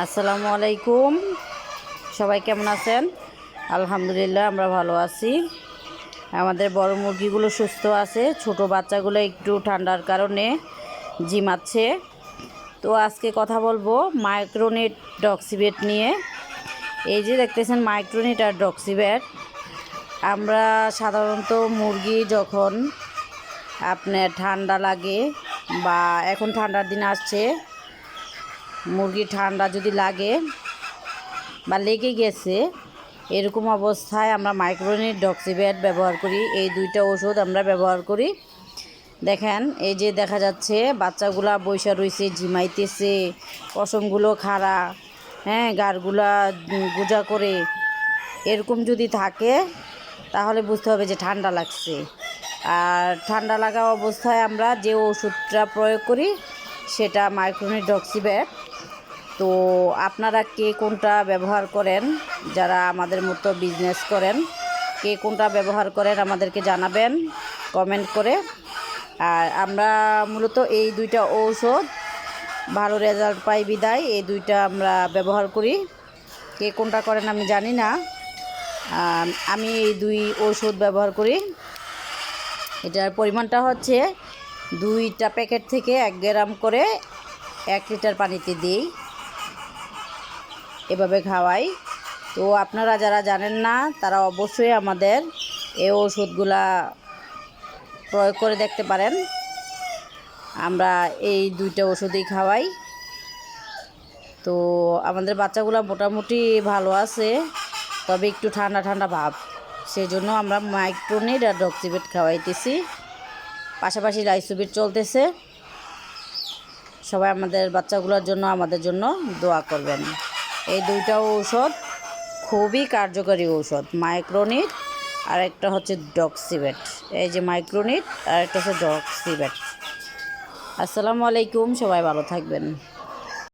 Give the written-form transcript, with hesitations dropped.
আসসালামু আলাইকুম। সবাই কেমন আছেন? আলহামদুলিল্লাহ আমরা ভালো আছি। আমাদের বড় মুরগিগুলো সুস্থ আছে, ছোট বাচ্চাগুলো একটু ঠান্ডার কারণে ঝিমাচ্ছে। তো আজকে কথা বলবো মাইক্রোনিট ডক্সিবেট নিয়ে। এই যে দেখতেছেন মাইক্রোনিট আর ডক্সিবেট। আমরা সাধারণত মুরগি যখন আপনার ঠান্ডা লাগে বা এখন ঠান্ডার দিন আসছে, মুরগি ঠান্ডা যদি লাগে বা লেগে গেছে এরকম অবস্থায় আমরা মাইক্রোনিট ডক্সিবেট ব্যবহার করি। এই দুইটা ওষুধ আমরা ব্যবহার করি। দেখেন এই যে দেখা যাচ্ছে বাচ্চাগুলা বৈশা রয়েছে, ঝিমাইতেছে, পশমগুলো খাড়া, গাড়গুলা গোজা করে এরকম যদি থাকে তাহলে বুঝতে হবে যে ঠান্ডা লাগছে। আর ঠান্ডা লাগা অবস্থায় আমরা যে ওষুধটা প্রয়োগ করি সেটা মাইক্রোনিট ডক্সিবেট। তো আপনারা কে কোনটা ব্যবহার করেন? যারা আমাদের মতো বিজনেস করেন, কে কোনটা ব্যবহার করেন আমাদেরকে জানাবেন কমেন্ট করে। আর আমরা মূলত এই দুইটা ঔষধ ভালো রেজাল্ট পাই বিদায় এই দুইটা আমরা ব্যবহার করি। কে কোনটা করেন আমি জানি না, আমি এই দুই ঔষধ ব্যবহার করি। এটার পরিমাণটা হচ্ছে 2টা প্যাকেট থেকে 1 গ্রাম করে 1 লিটার পানিতে দিই, এভাবে খাওয়াই। তো আপনারা যারা জানেন না তারা অবশ্যই আমাদের এই ওষুধগুলা প্রয়োগ করে দেখতে পারেন। আমরা এই দুইটা ওষুধই খাওয়াই। তো আমাদের বাচ্চাগুলো মোটামুটি ভালো আছে, তবে একটু ঠান্ডা ঠান্ডা ভাব, সেজন্য আমরা মাইক্রোনিট আর ডক্সিবেট খাওয়াইতেছি। পাশাপাশি লাইসোবিট চলতেছে। সবাই আমাদের বাচ্চাগুলোর জন্য আমাদের জন্য দোয়া করবেন। এই দুইটা ঔষধ খুবই কার্যকরী ঔষধ, মাইক্রোনিট আর একটা হচ্ছে ডক্সিবেট। এই যে মাইক্রোনিট আর একটা হচ্ছে ডক্সিবেট। আসসালামু আলাইকুম, সবাই ভালো থাকবেন।